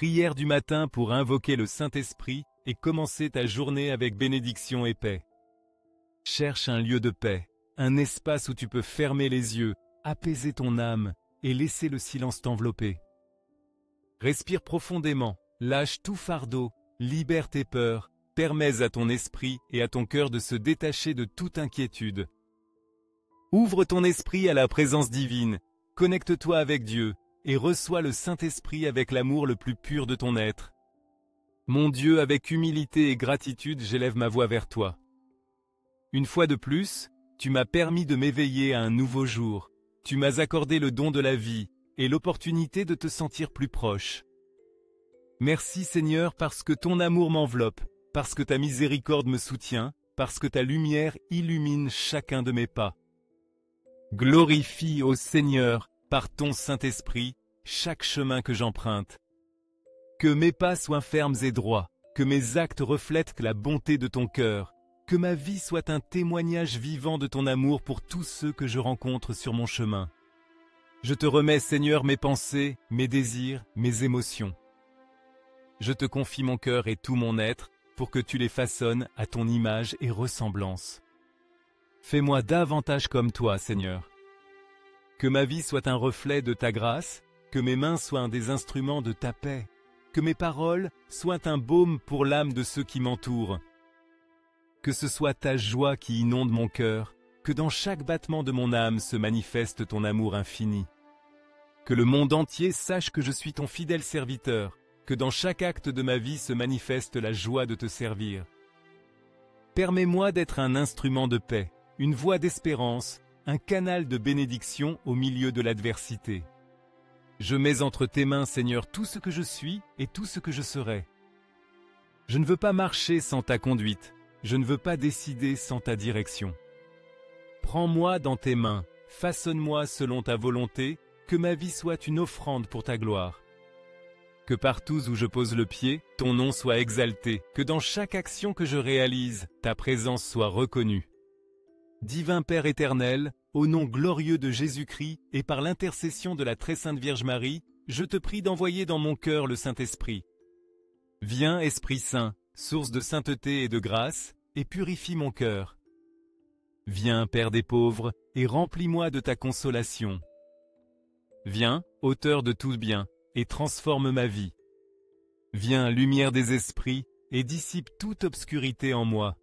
prière du matin pour invoquer le Saint-Esprit et commencer ta journée avec bénédiction et paix. Cherche un lieu de paix, un espace où tu peux fermer les yeux, apaiser ton âme et laisser le silence t'envelopper. Respire profondément, lâche tout fardeau, libère tes peurs, permets à ton esprit et à ton cœur de se détacher de toute inquiétude. Ouvre ton esprit à la présence divine, connecte-toi avec Dieu et reçois le Saint-Esprit avec l'amour le plus pur de ton être. Mon Dieu, avec humilité et gratitude, j'élève ma voix vers toi. Une fois de plus, tu m'as permis de m'éveiller à un nouveau jour. Tu m'as accordé le don de la vie et l'opportunité de te sentir plus proche. Merci Seigneur parce que ton amour m'enveloppe, parce que ta miséricorde me soutient, parce que ta lumière illumine chacun de mes pas. Glorifie, ô Seigneur, par ton Saint-Esprit, chaque chemin que j'emprunte. Que mes pas soient fermes et droits, que mes actes reflètent la bonté de ton cœur, que ma vie soit un témoignage vivant de ton amour pour tous ceux que je rencontre sur mon chemin. Je te remets, Seigneur, mes pensées, mes désirs, mes émotions. Je te confie mon cœur et tout mon être pour que tu les façonnes à ton image et ressemblance. Fais-moi davantage comme toi, Seigneur. Que ma vie soit un reflet de ta grâce, que mes mains soient des instruments de ta paix, que mes paroles soient un baume pour l'âme de ceux qui m'entourent. Que ce soit ta joie qui inonde mon cœur, que dans chaque battement de mon âme se manifeste ton amour infini. Que le monde entier sache que je suis ton fidèle serviteur, que dans chaque acte de ma vie se manifeste la joie de te servir. Permets-moi d'être un instrument de paix, une voix d'espérance, un canal de bénédiction au milieu de l'adversité. Je mets entre tes mains, Seigneur, tout ce que je suis et tout ce que je serai. Je ne veux pas marcher sans ta conduite, je ne veux pas décider sans ta direction. Prends-moi dans tes mains, façonne-moi selon ta volonté, que ma vie soit une offrande pour ta gloire. Que partout où je pose le pied, ton nom soit exalté, que dans chaque action que je réalise, ta présence soit reconnue. Divin Père éternel, au nom glorieux de Jésus-Christ et par l'intercession de la très sainte Vierge Marie, je te prie d'envoyer dans mon cœur le Saint-Esprit. Viens, Esprit Saint, source de sainteté et de grâce, et purifie mon cœur. Viens, Père des pauvres, et remplis-moi de ta consolation. Viens, auteur de tout bien, et transforme ma vie. Viens, lumière des esprits, et dissipe toute obscurité en moi.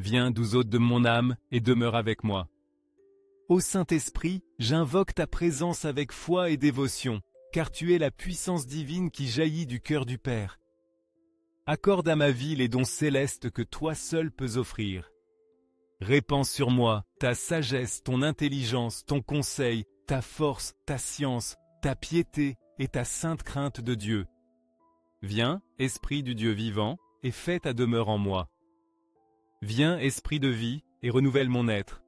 Viens, doux hôte de mon âme, et demeure avec moi. Ô Saint-Esprit, j'invoque ta présence avec foi et dévotion, car tu es la puissance divine qui jaillit du cœur du Père. Accorde à ma vie les dons célestes que toi seul peux offrir. Répands sur moi ta sagesse, ton intelligence, ton conseil, ta force, ta science, ta piété et ta sainte crainte de Dieu. Viens, Esprit du Dieu vivant, et fais ta demeure en moi. Viens, Esprit de vie, et renouvelle mon être.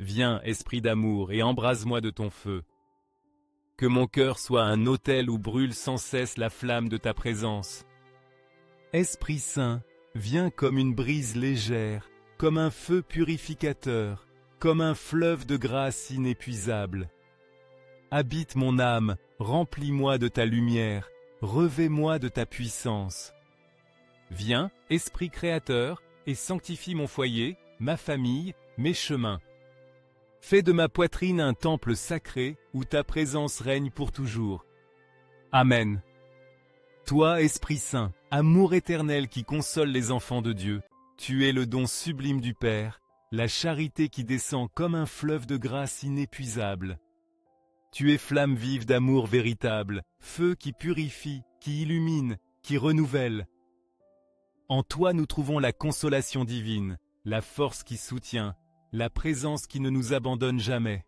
Viens, Esprit d'amour, et embrase-moi de ton feu. Que mon cœur soit un autel où brûle sans cesse la flamme de ta présence. Esprit Saint, viens comme une brise légère, comme un feu purificateur, comme un fleuve de grâce inépuisable. Habite mon âme, remplis-moi de ta lumière, revêt-moi de ta puissance. Viens, Esprit créateur, et sanctifie mon foyer, ma famille, mes chemins. Fais de ma poitrine un temple sacré où ta présence règne pour toujours. Amen. Toi, Esprit Saint, amour éternel qui console les enfants de Dieu, tu es le don sublime du Père, la charité qui descend comme un fleuve de grâce inépuisable. Tu es flamme vive d'amour véritable, feu qui purifie, qui illumine, qui renouvelle. En toi nous trouvons la consolation divine, la force qui soutient, la présence qui ne nous abandonne jamais.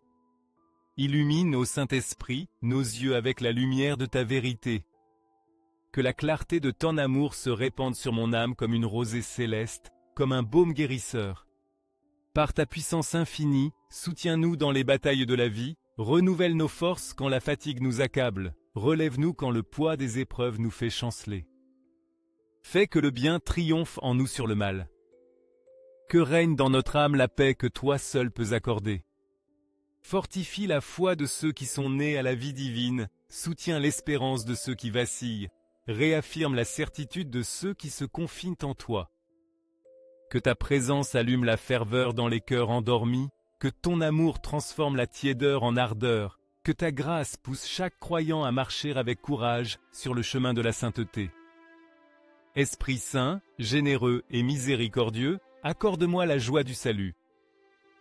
Illumine, ô Saint-Esprit, nos yeux avec la lumière de ta vérité. Que la clarté de ton amour se répande sur mon âme comme une rosée céleste, comme un baume guérisseur. Par ta puissance infinie, soutiens-nous dans les batailles de la vie, renouvelle nos forces quand la fatigue nous accable, relève-nous quand le poids des épreuves nous fait chanceler. Fais que le bien triomphe en nous sur le mal. Que règne dans notre âme la paix que toi seul peux accorder. Fortifie la foi de ceux qui sont nés à la vie divine, soutiens l'espérance de ceux qui vacillent, réaffirme la certitude de ceux qui se confient en toi. Que ta présence allume la ferveur dans les cœurs endormis, que ton amour transforme la tiédeur en ardeur, que ta grâce pousse chaque croyant à marcher avec courage sur le chemin de la sainteté. Esprit Saint, généreux et miséricordieux, accorde-moi la joie du salut.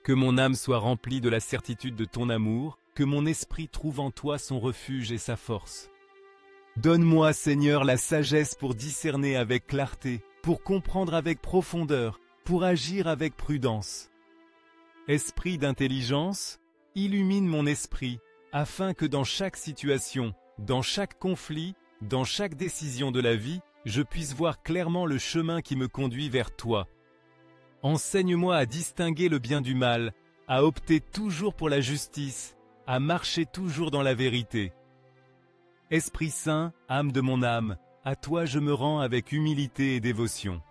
Que mon âme soit remplie de la certitude de ton amour, que mon esprit trouve en toi son refuge et sa force. Donne-moi, Seigneur, la sagesse pour discerner avec clarté, pour comprendre avec profondeur, pour agir avec prudence. Esprit d'intelligence, illumine mon esprit, afin que dans chaque situation, dans chaque conflit, dans chaque décision de la vie, je puisse voir clairement le chemin qui me conduit vers toi. Enseigne-moi à distinguer le bien du mal, à opter toujours pour la justice, à marcher toujours dans la vérité. Esprit Saint, âme de mon âme, à toi je me rends avec humilité et dévotion.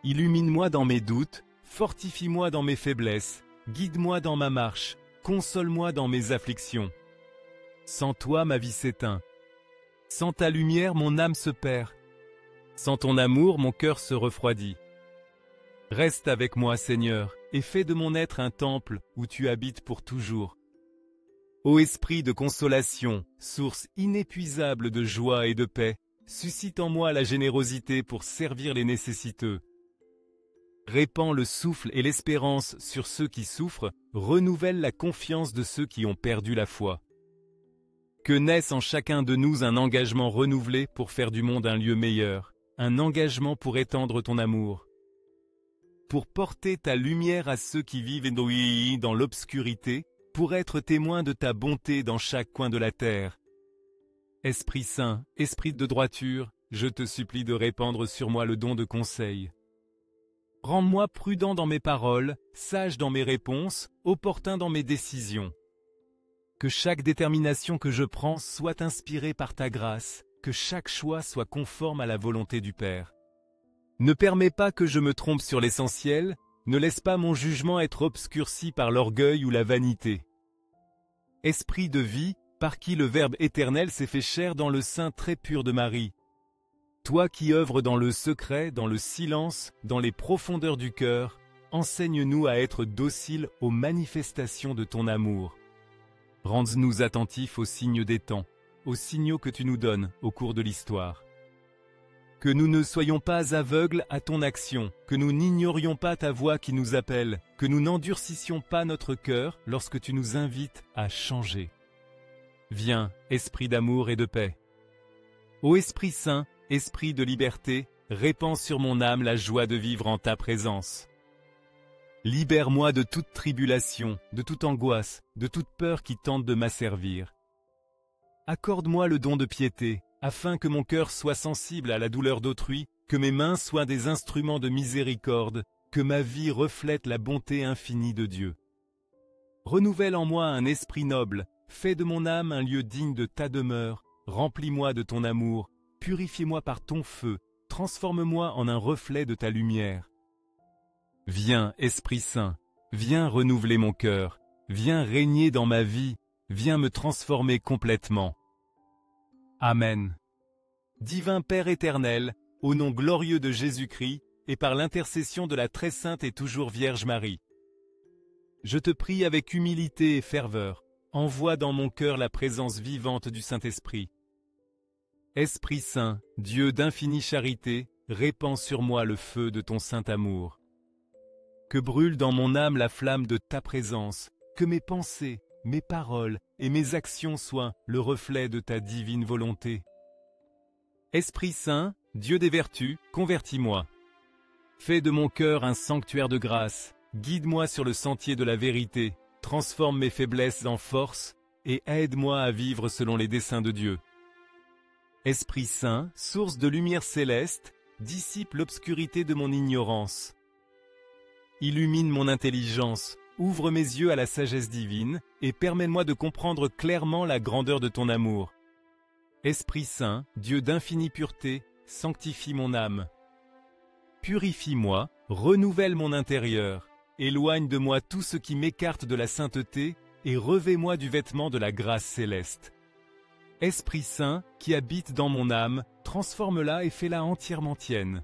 Illumine-moi dans mes doutes, fortifie-moi dans mes faiblesses, guide-moi dans ma marche, console-moi dans mes afflictions. Sans toi ma vie s'éteint. Sans ta lumière mon âme se perd. Sans ton amour mon cœur se refroidit. Reste avec moi, Seigneur, et fais de mon être un temple où tu habites pour toujours. Ô esprit de consolation, source inépuisable de joie et de paix, suscite en moi la générosité pour servir les nécessiteux. Répands le souffle et l'espérance sur ceux qui souffrent, renouvelle la confiance de ceux qui ont perdu la foi. Que naisse en chacun de nous un engagement renouvelé pour faire du monde un lieu meilleur, un engagement pour étendre ton amour, pour porter ta lumière à ceux qui vivent dans l'obscurité, pour être témoins de ta bonté dans chaque coin de la terre. Esprit Saint, esprit de droiture, je te supplie de répandre sur moi le don de conseil. Rends-moi prudent dans mes paroles, sage dans mes réponses, opportun dans mes décisions. Que chaque détermination que je prends soit inspirée par ta grâce, que chaque choix soit conforme à la volonté du Père. Ne permets pas que je me trompe sur l'essentiel, ne laisse pas mon jugement être obscurci par l'orgueil ou la vanité. Esprit de vie, par qui le Verbe éternel s'est fait chair dans le sein très pur de Marie. Toi qui œuvres dans le secret, dans le silence, dans les profondeurs du cœur, enseigne-nous à être dociles aux manifestations de ton amour. Rends-nous attentifs aux signes des temps, aux signaux que tu nous donnes au cours de l'histoire. Que nous ne soyons pas aveugles à ton action, que nous n'ignorions pas ta voix qui nous appelle, que nous n'endurcissions pas notre cœur lorsque tu nous invites à changer. Viens, esprit d'amour et de paix. Ô Esprit Saint, esprit de liberté, répands sur mon âme la joie de vivre en ta présence. Libère-moi de toute tribulation, de toute angoisse, de toute peur qui tente de m'asservir. Accorde-moi le don de piété, afin que mon cœur soit sensible à la douleur d'autrui, que mes mains soient des instruments de miséricorde, que ma vie reflète la bonté infinie de Dieu. Renouvelle en moi un esprit noble, fais de mon âme un lieu digne de ta demeure, remplis-moi de ton amour, purifie-moi par ton feu, transforme-moi en un reflet de ta lumière. Viens, Esprit Saint, viens renouveler mon cœur, viens régner dans ma vie, viens me transformer complètement. Amen. Divin Père éternel, au nom glorieux de Jésus-Christ, et par l'intercession de la très sainte et toujours Vierge Marie, je te prie avec humilité et ferveur, envoie dans mon cœur la présence vivante du Saint-Esprit. Esprit Saint, Dieu d'infinie charité, répands sur moi le feu de ton saint amour. Que brûle dans mon âme la flamme de ta présence, que mes pensées, mes paroles et mes actions soient le reflet de ta divine volonté. Esprit Saint, Dieu des vertus, convertis-moi. Fais de mon cœur un sanctuaire de grâce, guide-moi sur le sentier de la vérité, transforme mes faiblesses en force et aide-moi à vivre selon les desseins de Dieu. Esprit Saint, source de lumière céleste, dissipe l'obscurité de mon ignorance. Illumine mon intelligence, ouvre mes yeux à la sagesse divine et permets-moi de comprendre clairement la grandeur de ton amour. Esprit Saint, Dieu d'infinie pureté, sanctifie mon âme. Purifie-moi, renouvelle mon intérieur, éloigne de moi tout ce qui m'écarte de la sainteté et revêt-moi du vêtement de la grâce céleste. Esprit Saint, qui habite dans mon âme, transforme-la et fais-la entièrement tienne.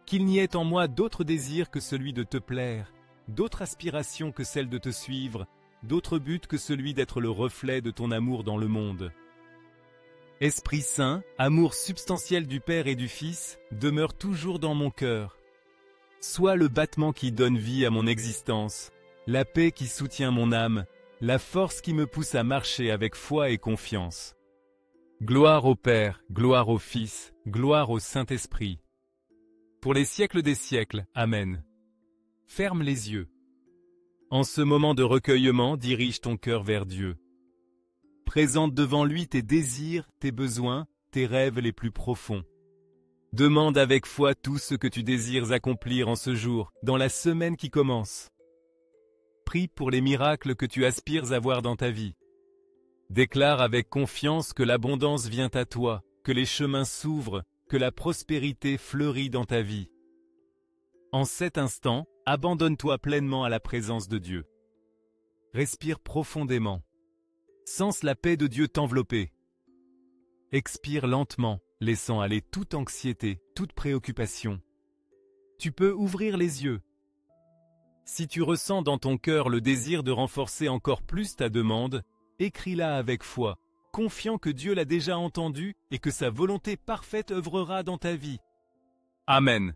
Qu'il n'y ait en moi d'autre désir que celui de te plaire, d'autre aspiration que celle de te suivre, d'autre but que celui d'être le reflet de ton amour dans le monde. Esprit Saint, amour substantiel du Père et du Fils, demeure toujours dans mon cœur. Sois le battement qui donne vie à mon existence, la paix qui soutient mon âme, la force qui me pousse à marcher avec foi et confiance. Gloire au Père, gloire au Fils, gloire au Saint-Esprit. Pour les siècles des siècles, Amen. Ferme les yeux. En ce moment de recueillement, dirige ton cœur vers Dieu. Présente devant lui tes désirs, tes besoins, tes rêves les plus profonds. Demande avec foi tout ce que tu désires accomplir en ce jour, dans la semaine qui commence. Prie pour les miracles que tu aspires à voir dans ta vie. Déclare avec confiance que l'abondance vient à toi, que les chemins s'ouvrent, que la prospérité fleurit dans ta vie. En cet instant, abandonne-toi pleinement à la présence de Dieu. Respire profondément. Sens la paix de Dieu t'envelopper. Expire lentement, laissant aller toute anxiété, toute préoccupation. Tu peux ouvrir les yeux. Si tu ressens dans ton cœur le désir de renforcer encore plus ta demande, écris-la avec foi, confiant que Dieu l'a déjà entendu et que sa volonté parfaite œuvrera dans ta vie. Amen.